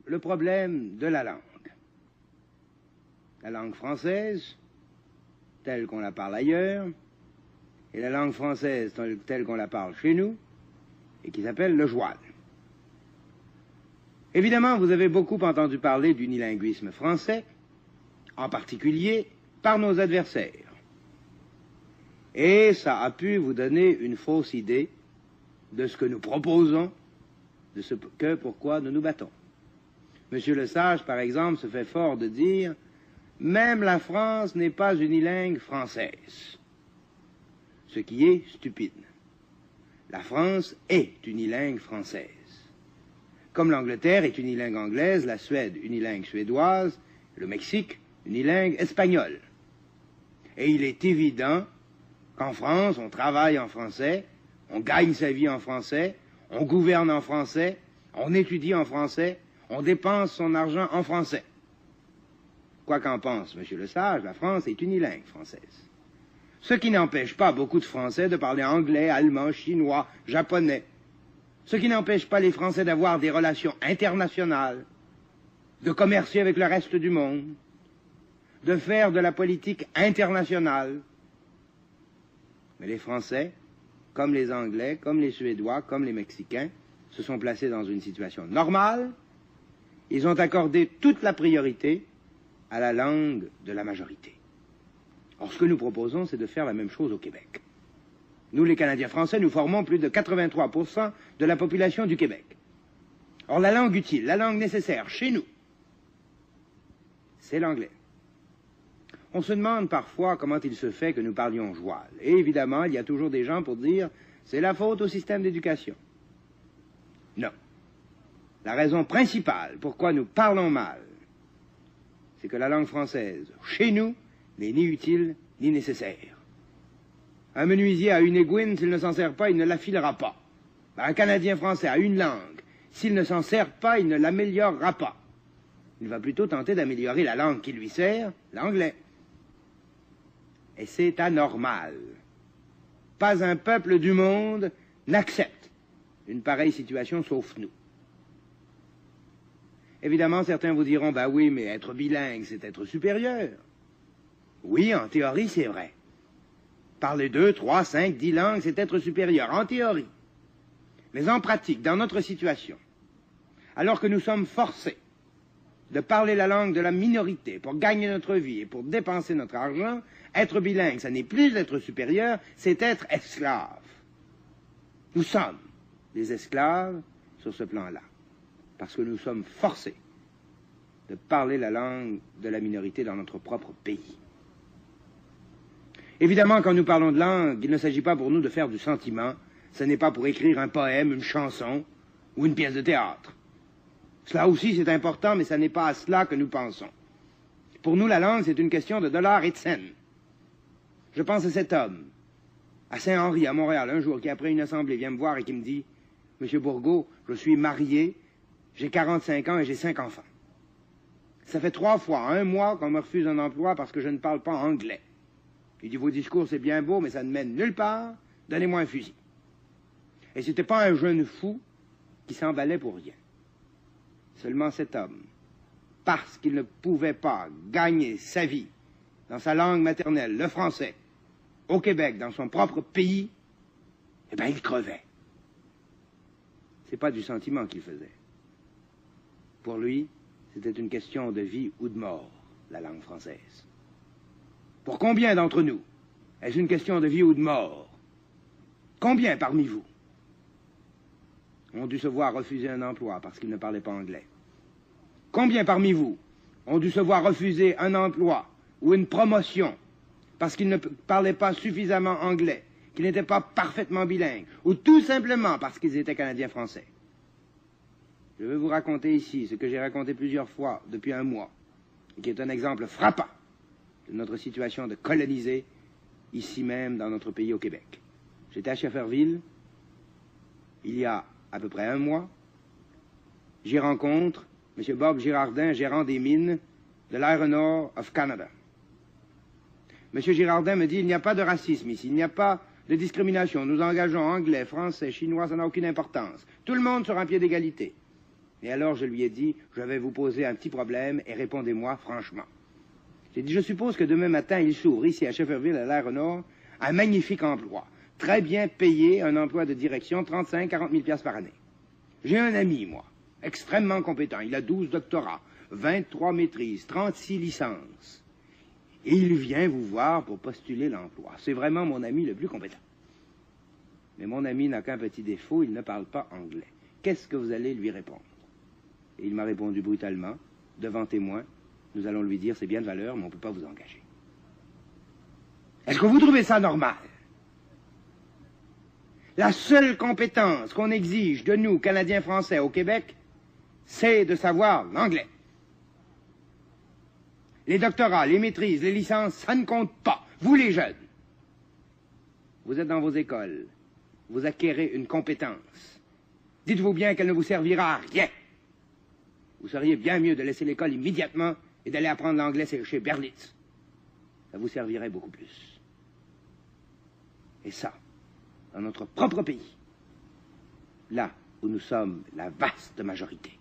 le problème de la langue. La langue française, telle qu'on la parle ailleurs, et la langue française telle qu'on la parle chez nous, et qui s'appelle le joual. Évidemment, vous avez beaucoup entendu parler d'unilinguisme français, en particulier par nos adversaires. Et ça a pu vous donner une fausse idée de ce que nous proposons, de ce pourquoi nous nous battons. Monsieur Lesage, par exemple, se fait fort de dire « Même la France n'est pas unilingue française », ce qui est stupide. La France est unilingue française. Comme l'Angleterre est unilingue anglaise, la Suède unilingue suédoise, le Mexique unilingue espagnole. Et il est évident qu'en France, on travaille en français, on gagne sa vie en français, on gouverne en français, on étudie en français, on dépense son argent en français. Quoi qu'en pense M. Lesage, la France est unilingue française. Ce qui n'empêche pas beaucoup de Français de parler anglais, allemand, chinois, japonais. Ce qui n'empêche pas les Français d'avoir des relations internationales, de commercer avec le reste du monde, de faire de la politique internationale. Mais les Français, comme les Anglais, comme les Suédois, comme les Mexicains, se sont placés dans une situation normale. Ils ont accordé toute la priorité à la langue de la majorité. Or, ce que nous proposons, c'est de faire la même chose au Québec. Nous, les Canadiens français, nous formons plus de 83% de la population du Québec. Or, la langue utile, la langue nécessaire chez nous, c'est l'anglais. On se demande parfois comment il se fait que nous parlions joual. Et évidemment, il y a toujours des gens pour dire « c'est la faute au système d'éducation ». Non. La raison principale pourquoi nous parlons mal, c'est que la langue française, chez nous, n'est ni utile ni nécessaire. Un menuisier a une aiguine, s'il ne s'en sert pas, il ne l'affilera pas. Un Canadien français a une langue, s'il ne s'en sert pas, il ne l'améliorera pas. Il va plutôt tenter d'améliorer la langue qui lui sert, l'anglais. Et c'est anormal. Pas un peuple du monde n'accepte une pareille situation sauf nous. Évidemment, certains vous diront, bah oui, mais être bilingue, c'est être supérieur. Oui, en théorie, c'est vrai. Parler 2, 3, 5, 10 langues, c'est être supérieur, en théorie. Mais en pratique, dans notre situation, alors que nous sommes forcés de parler la langue de la minorité pour gagner notre vie et pour dépenser notre argent, être bilingue, ça n'est plus être supérieur, c'est être esclave. Nous sommes des esclaves sur ce plan-là, parce que nous sommes forcés de parler la langue de la minorité dans notre propre pays. Évidemment, quand nous parlons de langue, il ne s'agit pas pour nous de faire du sentiment, ce n'est pas pour écrire un poème, une chanson ou une pièce de théâtre. Cela aussi, c'est important, mais ce n'est pas à cela que nous pensons. Pour nous, la langue, c'est une question de dollars et de cents. Je pense à cet homme, à Saint-Henri, à Montréal, un jour, qui après une assemblée vient me voir et qui me dit « Monsieur Bourgault, je suis marié, j'ai 45 ans et j'ai 5 enfants. Ça fait 3 fois en 1 mois qu'on me refuse un emploi parce que je ne parle pas anglais. Il dit, vos discours, c'est bien beau, mais ça ne mène nulle part. Donnez-moi un fusil. » Et c'était pas un jeune fou qui s'emballait pour rien. Seulement cet homme, parce qu'il ne pouvait pas gagner sa vie dans sa langue maternelle, le français, au Québec, dans son propre pays, eh bien, il crevait. C'est pas du sentiment qu'il faisait. Pour lui, c'était une question de vie ou de mort, la langue française. Pour combien d'entre nous est-ce une question de vie ou de mort? Combien parmi vous ont dû se voir refuser un emploi parce qu'ils ne parlaient pas anglais? Combien parmi vous ont dû se voir refuser un emploi ou une promotion parce qu'ils ne parlaient pas suffisamment anglais, qu'ils n'étaient pas parfaitement bilingues, ou tout simplement parce qu'ils étaient Canadiens français? Je vais vous raconter ici ce que j'ai raconté plusieurs fois depuis 1 mois, et qui est un exemple frappant de notre situation de colonisés, ici même dans notre pays au Québec. J'étais à Shefferville, il y a à peu près 1 mois. J'y rencontre M. Bob Girardin, gérant des mines de l'Iron Ore of Canada. M. Girardin me dit, il n'y a pas de racisme ici, il n'y a pas de discrimination. Nous engageons anglais, français, chinois, ça n'a aucune importance. Tout le monde sur un pied d'égalité. Et alors je lui ai dit, je vais vous poser un petit problème et répondez-moi franchement. J'ai dit, je suppose que demain matin, il s'ouvre ici à Shefferville, à l'Aéronord, un magnifique emploi, très bien payé, un emploi de direction, 35-40 000 piastres par année. J'ai un ami, moi, extrêmement compétent. Il a 12 doctorats, 23 maîtrises, 36 licences. Et il vient vous voir pour postuler l'emploi. C'est vraiment mon ami le plus compétent. Mais mon ami n'a qu'un petit défaut, il ne parle pas anglais. Qu'est-ce que vous allez lui répondre? Et il m'a répondu brutalement, devant témoin, nous allons lui dire c'est bien de valeur, mais on ne peut pas vous engager. Est-ce que vous trouvez ça normal? La seule compétence qu'on exige de nous, Canadiens français, au Québec, c'est de savoir l'anglais. Les doctorats, les maîtrises, les licences, ça ne compte pas. Vous les jeunes, vous êtes dans vos écoles, vous acquérez une compétence. Dites-vous bien qu'elle ne vous servira à rien. Vous seriez bien mieux de laisser l'école immédiatement et d'aller apprendre l'anglais chez Berlitz. Ça vous servirait beaucoup plus. Et ça, dans notre propre pays, là où nous sommes la vaste majorité.